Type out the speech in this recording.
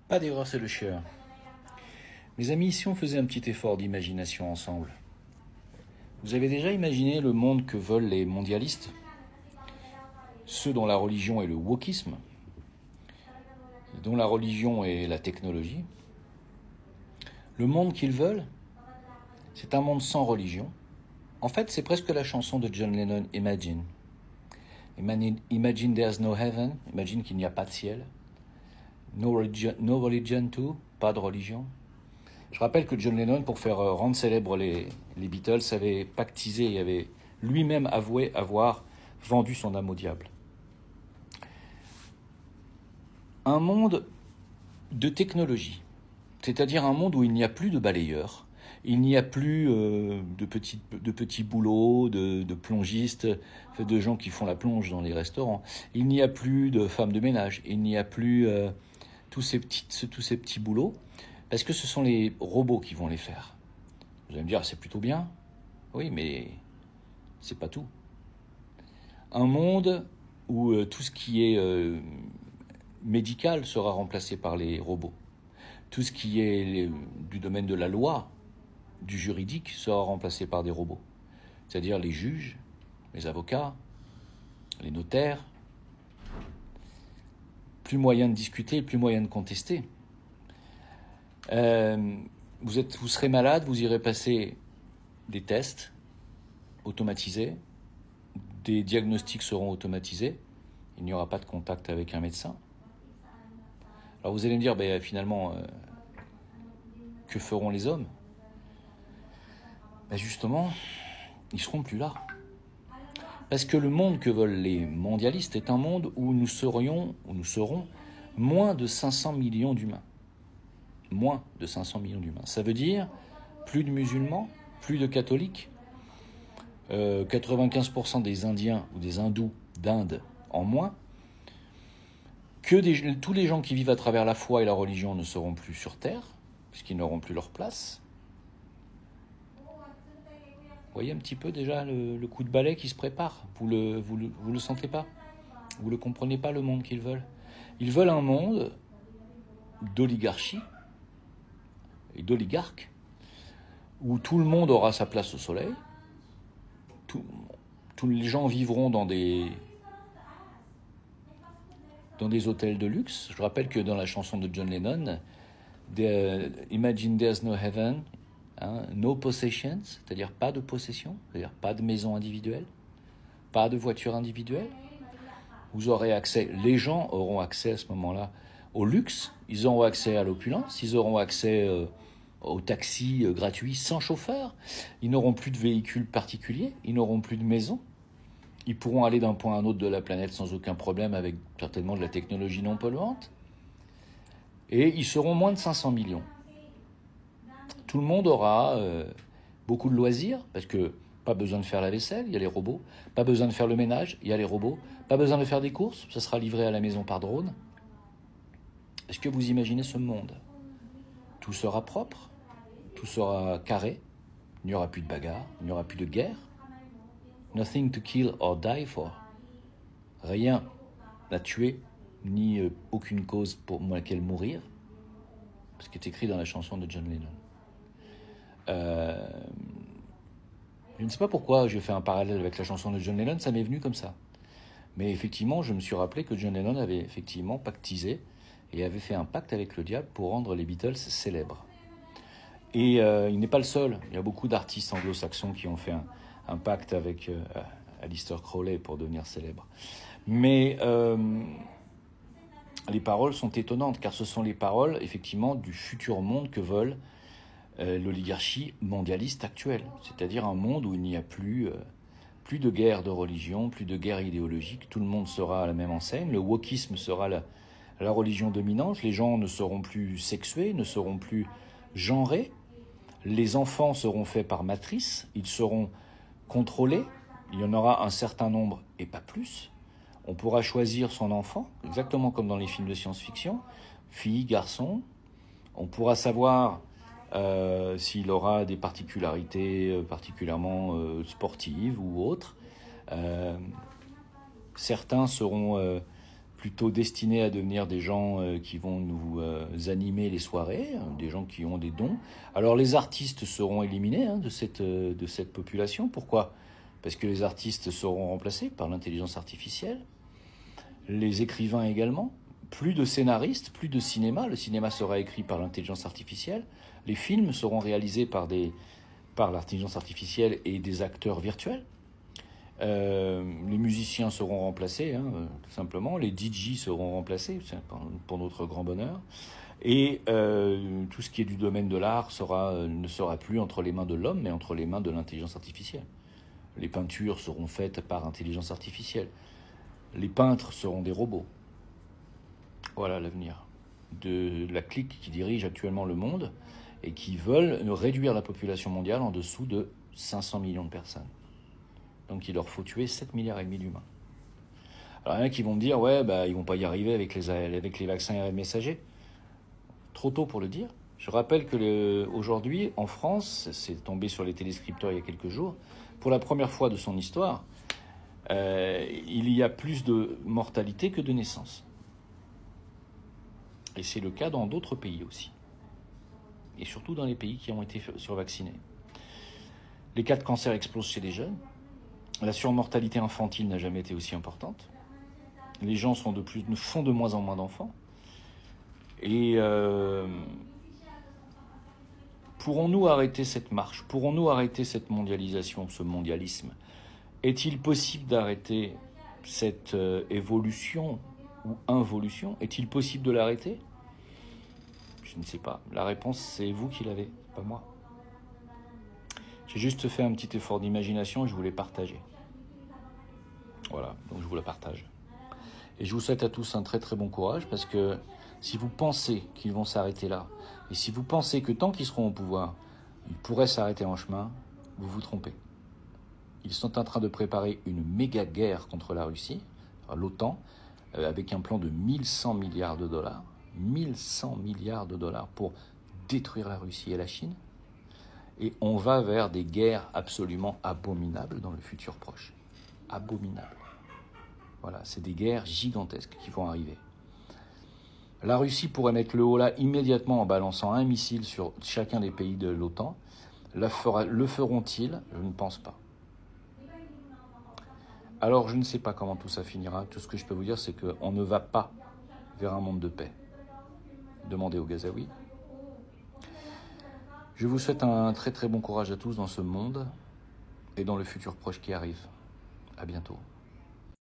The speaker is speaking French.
Pas d'erreur, c'est le cher. Mes amis, si on faisait un petit effort d'imagination ensemble, vous avez déjà imaginé le monde que veulent les mondialistes, ceux dont la religion est le wokisme, dont la religion est la technologie? Le monde qu'ils veulent, c'est un monde sans religion. En fait, c'est presque la chanson de John Lennon, Imagine. Imagine there's no heaven, imagine qu'il n'y a pas de ciel. No religion too, pas de religion. Je rappelle que John Lennon, pour faire rendre célèbres les Beatles, avait pactisé et avait lui-même avoué avoir vendu son âme au diable. Un monde de technologie, c'est-à-dire un monde où il n'y a plus de balayeurs, il n'y a plus de petits boulots, de plongistes, de gens qui font la plonge dans les restaurants. Il n'y a plus de femmes de ménage, il n'y a plus tous ces petits boulots, parce que ce sont les robots qui vont les faire. Vous allez me dire, c'est plutôt bien. Oui, mais c'est pas tout. Un monde où tout ce qui est médical sera remplacé par les robots. Tout ce qui est du domaine de la loi, du juridique, sera remplacé par des robots. C'est-à-dire les juges, les avocats, les notaires. Plus moyen de discuter, plus moyen de contester. Vous serez malade, vous irez passer des tests automatisés, des diagnostics seront automatisés, il n'y aura pas de contact avec un médecin. Alors vous allez me dire, finalement, que feront les hommes? Justement, ils seront plus là. Parce que le monde que veulent les mondialistes est un monde où nous serons moins de 500 millions d'humains. Moins de 500 millions d'humains. Ça veut dire plus de musulmans, plus de catholiques, 95% des Indiens ou des hindous d'Inde en moins, que tous les gens qui vivent à travers la foi et la religion ne seront plus sur Terre, puisqu'ils n'auront plus leur place. Vous voyez un petit peu déjà le coup de balai qui se prépare. Vous le sentez pas? Vous ne comprenez pas le monde qu'ils veulent? Ils veulent un monde d'oligarchie et d'oligarques, où tout le monde aura sa place au soleil, tous les gens vivront dans des hôtels de luxe. Je rappelle que dans la chanson de John Lennon, Imagine there's no heaven, no possessions, c'est-à-dire pas de possession, c'est-à-dire pas de maison individuelle, pas de voiture individuelle. Vous aurez accès, les gens auront accès à ce moment-là au luxe, ils auront accès à l'opulence, ils auront accès aux taxis gratuits sans chauffeur, ils n'auront plus de véhicules particuliers, ils n'auront plus de maison, ils pourront aller d'un point à un autre de la planète sans aucun problème avec certainement de la technologie non polluante, et ils seront moins de 500 millions. Tout le monde aura beaucoup de loisirs, parce que pas besoin de faire la vaisselle, il y a les robots, pas besoin de faire le ménage, il y a les robots, pas besoin de faire des courses, ça sera livré à la maison par drone. Est-ce que vous imaginez ce monde? Tout sera propre, tout sera carré, il n'y aura plus de bagarre, il n'y aura plus de guerre. Nothing to kill or die for. Rien à tuer, ni aucune cause pour laquelle mourir. Ce qui est écrit dans la chanson de John Lennon. Je ne sais pas pourquoi j'ai fait un parallèle avec la chanson de John Lennon, ça m'est venu comme ça. Mais effectivement, je me suis rappelé que John Lennon avait effectivement pactisé et avait fait un pacte avec le diable pour rendre les Beatles célèbres. Et il n'est pas le seul. Il y a beaucoup d'artistes anglo-saxons qui ont fait un pacte avec Aleister Crowley pour devenir célèbres. Mais les paroles sont étonnantes, car ce sont les paroles, effectivement, du futur monde que veulent l'oligarchie mondialiste actuelle. C'est-à-dire un monde où il n'y a plus de guerre de religion, plus de guerre idéologique. Tout le monde sera à la même enseigne. Le wokisme sera la religion dominante. Les gens ne seront plus sexués, ne seront plus genrés. Les enfants seront faits par matrice. Ils seront contrôlés. Il y en aura un certain nombre et pas plus. On pourra choisir son enfant, exactement comme dans les films de science-fiction, fille, garçon. On pourra savoir s'il aura des particularités particulièrement sportives ou autres. Certains seront plutôt destinés à devenir des gens qui vont nous animer les soirées, des gens qui ont des dons. Alors les artistes seront éliminés de cette population. Pourquoi? Parce que les artistes seront remplacés par l'intelligence artificielle, les écrivains également. Plus de scénaristes, plus de cinéma. Le cinéma sera écrit par l'intelligence artificielle. Les films seront réalisés par l'intelligence artificielle et des acteurs virtuels. Les musiciens seront remplacés, tout simplement. Les DJ seront remplacés, pour notre grand bonheur. Et tout ce qui est du domaine de l'art ne sera plus entre les mains de l'homme, mais entre les mains de l'intelligence artificielle. Les peintures seront faites par intelligence artificielle. Les peintres seront des robots. Voilà l'avenir de la clique qui dirige actuellement le monde et qui veulent réduire la population mondiale en dessous de 500 millions de personnes. Donc il leur faut tuer 7,5 milliards d'humains. Alors il y en a qui vont me dire, ouais, ils vont pas y arriver avec les vaccins ARN messagers. Trop tôt pour le dire. Je rappelle que aujourd'hui, en France, c'est tombé sur les téléscripteurs il y a quelques jours, pour la première fois de son histoire, il y a plus de mortalité que de naissances. Et c'est le cas dans d'autres pays aussi. Et surtout dans les pays qui ont été survaccinés. Les cas de cancer explosent chez les jeunes. La surmortalité infantile n'a jamais été aussi importante. Les gens font de moins en moins d'enfants. Et pourrons-nous arrêter cette marche? Pourrons-nous arrêter cette mondialisation, ce mondialisme? Est-il possible d'arrêter cette évolution ou involution? Est-il possible de l'arrêter? Je ne sais pas. La réponse, c'est vous qui l'avez, pas moi. J'ai juste fait un petit effort d'imagination et je voulais partager. Voilà, donc je vous la partage. Et je vous souhaite à tous un très très bon courage parce que si vous pensez qu'ils vont s'arrêter là, et si vous pensez que tant qu'ils seront au pouvoir, ils pourraient s'arrêter en chemin, vous vous trompez. Ils sont en train de préparer une méga guerre contre la Russie, l'OTAN, avec un plan de 1100 milliards de dollars. 1100 milliards de dollars pour détruire la Russie et la Chine. Et on va vers des guerres absolument abominables dans le futur proche. Abominables. Voilà, c'est des guerres gigantesques qui vont arriver. La Russie pourrait mettre le haut là immédiatement en balançant un missile sur chacun des pays de l'OTAN. Le feront-ils? Je ne pense pas. Alors, je ne sais pas comment tout ça finira. Tout ce que je peux vous dire, c'est qu'on ne va pas vers un monde de paix. Demandez aux Gazaouis. Je vous souhaite un très très bon courage à tous dans ce monde et dans le futur proche qui arrive. À bientôt.